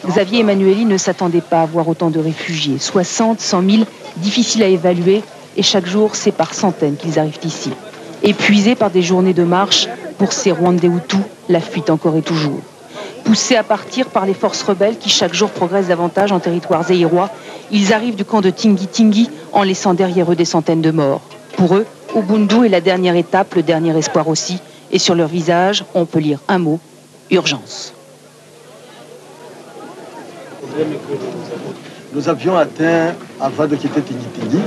Xavier Emmanueli ne s'attendait pas à voir autant de réfugiés. 60, 100 000, difficile à évaluer, et chaque jour, c'est par centaines qu'ils arrivent ici. Épuisés par des journées de marche, pour ces Rwandais Hutus, la fuite encore et toujours. Poussés à partir par les forces rebelles qui chaque jour progressent davantage en territoire zaïrois, ils arrivent du camp de Tingi-Tingi en laissant derrière eux des centaines de morts. Pour eux, Ubundu est la dernière étape, le dernier espoir aussi, et sur leur visage, on peut lire un mot, urgence. Nous avions atteint, avant de quitter Tingi-Tingi,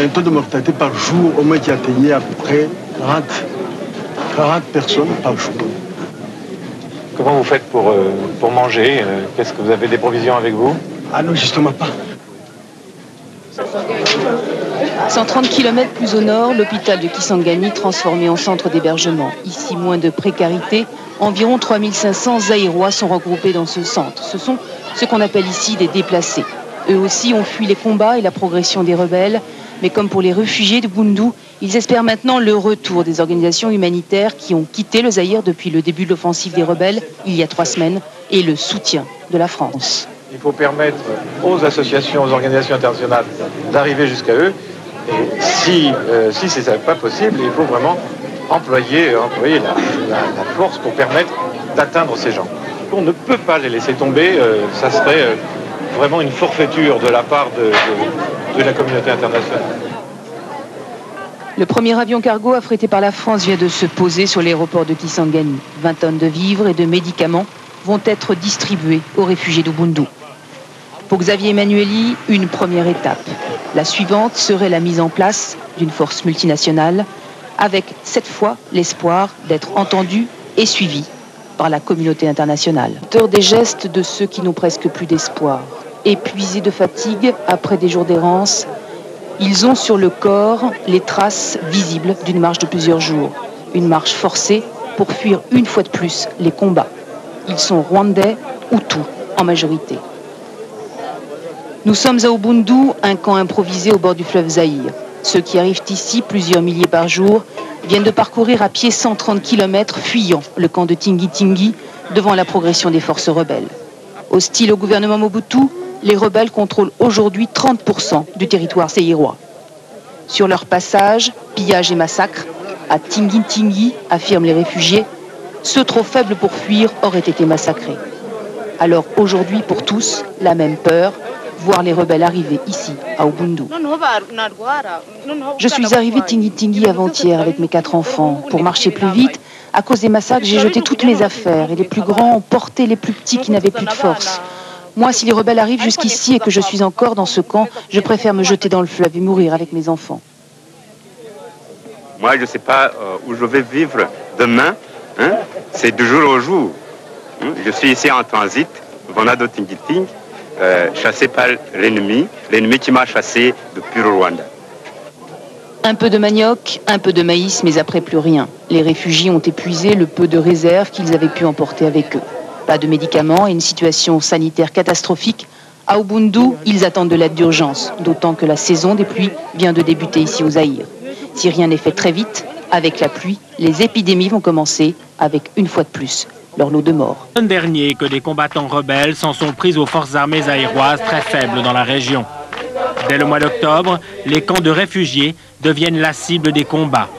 un taux de mortalité par jour au moins qui atteignait à peu près 40 personnes par jour. Comment vous faites pour manger? Qu'est-ce que vous avez des provisions avec vous? Ah non, justement pas. 130 km plus au nord, l'hôpital de Kisangani transformé en centre d'hébergement. Ici, moins de précarité. Environ 3500 Zaïrois sont regroupés dans ce centre. Ce sont ce qu'on appelle ici des déplacés. Eux aussi ont fui les combats et la progression des rebelles. Mais comme pour les réfugiés de Bundu, ils espèrent maintenant le retour des organisations humanitaires qui ont quitté le Zaïre depuis le début de l'offensive des rebelles, il y a 3 semaines, et le soutien de la France. Il faut permettre aux associations, aux organisations internationales d'arriver jusqu'à eux. Et si ce n'est pas possible, il faut vraiment employer la force pour permettre d'atteindre ces gens. On ne peut pas les laisser tomber, ça serait vraiment une forfaiture de la part de la communauté internationale. Le premier avion cargo affrété par la France vient de se poser sur l'aéroport de Kisangani. 20 tonnes de vivres et de médicaments vont être distribués aux réfugiés d'Ubundu. Pour Xavier Emmanueli, une première étape. La suivante serait la mise en place d'une force multinationale avec cette fois l'espoir d'être entendu et suivi par la communauté internationale. Auteur des gestes de ceux qui n'ont presque plus d'espoir. Épuisés de fatigue après des jours d'errance, ils ont sur le corps les traces visibles d'une marche de plusieurs jours. Une marche forcée pour fuir une fois de plus les combats. Ils sont Rwandais, Hutus en majorité. Nous sommes à Ubundu, un camp improvisé au bord du fleuve Zaïre. Ceux qui arrivent ici, plusieurs milliers par jour, viennent de parcourir à pied 130 km fuyant le camp de Tingi-Tingi devant la progression des forces rebelles. Hostiles au gouvernement Mobutu, les rebelles contrôlent aujourd'hui 30% du territoire zaïrois. Sur leur passage, pillage et massacre, à Tingi-Tingi, affirment les réfugiés, ceux trop faibles pour fuir auraient été massacrés. Alors aujourd'hui, pour tous, la même peur, voir les rebelles arriver ici, à Ubundu. Je suis arrivée Tingi-Tingi avant-hier avec mes 4 enfants. Pour marcher plus vite, à cause des massacres, j'ai jeté toutes mes affaires et les plus grands ont porté les plus petits qui n'avaient plus de force. Moi, si les rebelles arrivent jusqu'ici et que je suis encore dans ce camp, je préfère me jeter dans le fleuve et mourir avec mes enfants. Moi, je ne sais pas où je vais vivre demain. C'est du jour au jour. Je suis ici en transit, venant de Tingi-Tingi, chassé par l'ennemi qui m'a chassé depuis le Rwanda. Un peu de manioc, un peu de maïs, mais après plus rien. Les réfugiés ont épuisé le peu de réserves qu'ils avaient pu emporter avec eux. Pas de médicaments et une situation sanitaire catastrophique. À Ubundu, ils attendent de l'aide d'urgence, d'autant que la saison des pluies vient de débuter ici au Zaïre. Si rien n'est fait très vite, avec la pluie, les épidémies vont commencer avec, une fois de plus, leur lot de morts. L'an dernier que des combattants rebelles s'en sont pris aux forces armées zaïroises très faibles dans la région. Dès le mois d'octobre, les camps de réfugiés deviennent la cible des combats.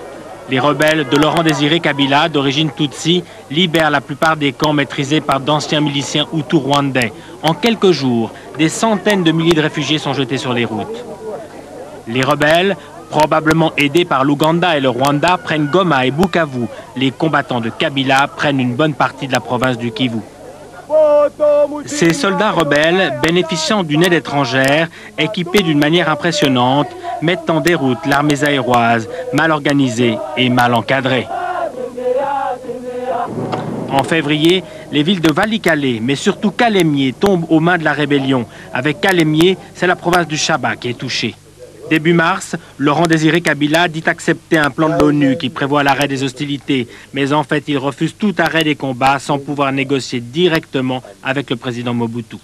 Les rebelles de Laurent Désiré Kabila, d'origine Tutsi, libèrent la plupart des camps maîtrisés par d'anciens miliciens hutus rwandais. En quelques jours, des centaines de milliers de réfugiés sont jetés sur les routes. Les rebelles, probablement aidés par l'Ouganda et le Rwanda, prennent Goma et Bukavu. Les combattants de Kabila prennent une bonne partie de la province du Kivu. Ces soldats rebelles, bénéficiant d'une aide étrangère, équipés d'une manière impressionnante, mettent en déroute l'armée zaïroise, mal organisée et mal encadrée. En février, les villes de Walikale, mais surtout Kalemie, tombent aux mains de la rébellion. Avec Kalemie, c'est la province du Shaba qui est touchée. Début mars, Laurent Désiré Kabila dit accepter un plan de l'ONU qui prévoit l'arrêt des hostilités. Mais en fait, il refuse tout arrêt des combats sans pouvoir négocier directement avec le président Mobutu.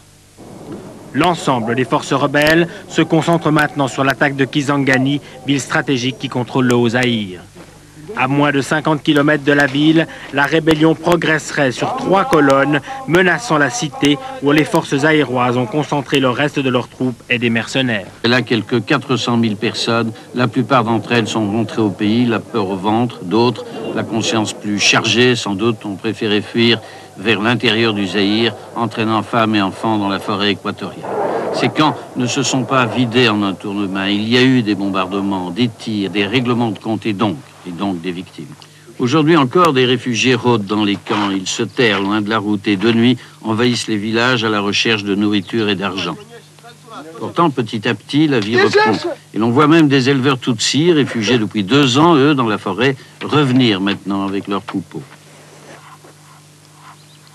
L'ensemble des forces rebelles se concentre maintenant sur l'attaque de Kisangani, ville stratégique qui contrôle le Haut-Zaïre. À moins de 50 km de la ville, la rébellion progresserait sur 3 colonnes, menaçant la cité où les forces aéroises ont concentré le reste de leurs troupes et des mercenaires. Là, quelques 400 000 personnes, la plupart d'entre elles sont rentrées au pays, la peur au ventre. D'autres, la conscience plus chargée, sans doute, ont préféré fuir vers l'intérieur du Zaïre, entraînant femmes et enfants dans la forêt équatoriale. Ces camps ne se sont pas vidés en un tour de main. Il y a eu des bombardements, des tirs, des règlements de compte et donc des victimes. Aujourd'hui encore, des réfugiés rôdent dans les camps. Ils se terrent loin de la route et de nuit envahissent les villages à la recherche de nourriture et d'argent. Pourtant, petit à petit, la vie reprend. Et l'on voit même des éleveurs Tutsis, réfugiés depuis 2 ans, eux, dans la forêt, revenir maintenant avec leurs troupeaux.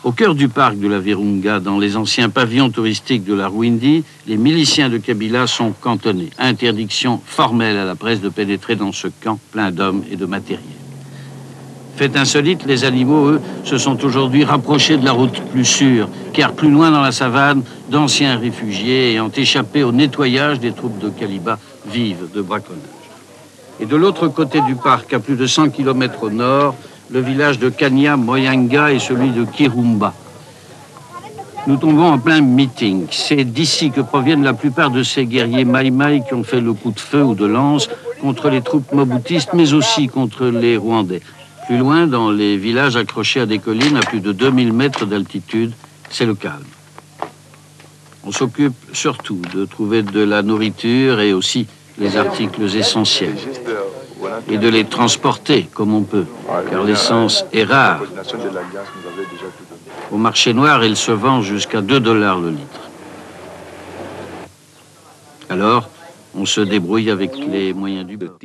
Au cœur du parc de la Virunga, dans les anciens pavillons touristiques de la Rwindi, les miliciens de Kabila sont cantonnés. Interdiction formelle à la presse de pénétrer dans ce camp plein d'hommes et de matériel. Fait insolite, les animaux, eux, se sont aujourd'hui rapprochés de la route plus sûre, car plus loin dans la savane, d'anciens réfugiés ayant échappé au nettoyage des troupes de Kaliba vivent de braconnage. Et de l'autre côté du parc, à plus de 100 km au nord, le village de Kanya Moyanga et celui de Kirumba. Nous tombons en plein meeting. C'est d'ici que proviennent la plupart de ces guerriers Maï-Maï qui ont fait le coup de feu ou de lance contre les troupes moboutistes, mais aussi contre les Rwandais. Plus loin, dans les villages accrochés à des collines à plus de 2000 mètres d'altitude, c'est le calme. On s'occupe surtout de trouver de la nourriture et aussi les articles essentiels, et de les transporter comme on peut, car l'essence est rare. Au marché noir, elle se vend jusqu'à 2 $ le litre. Alors, on se débrouille avec les moyens du bord.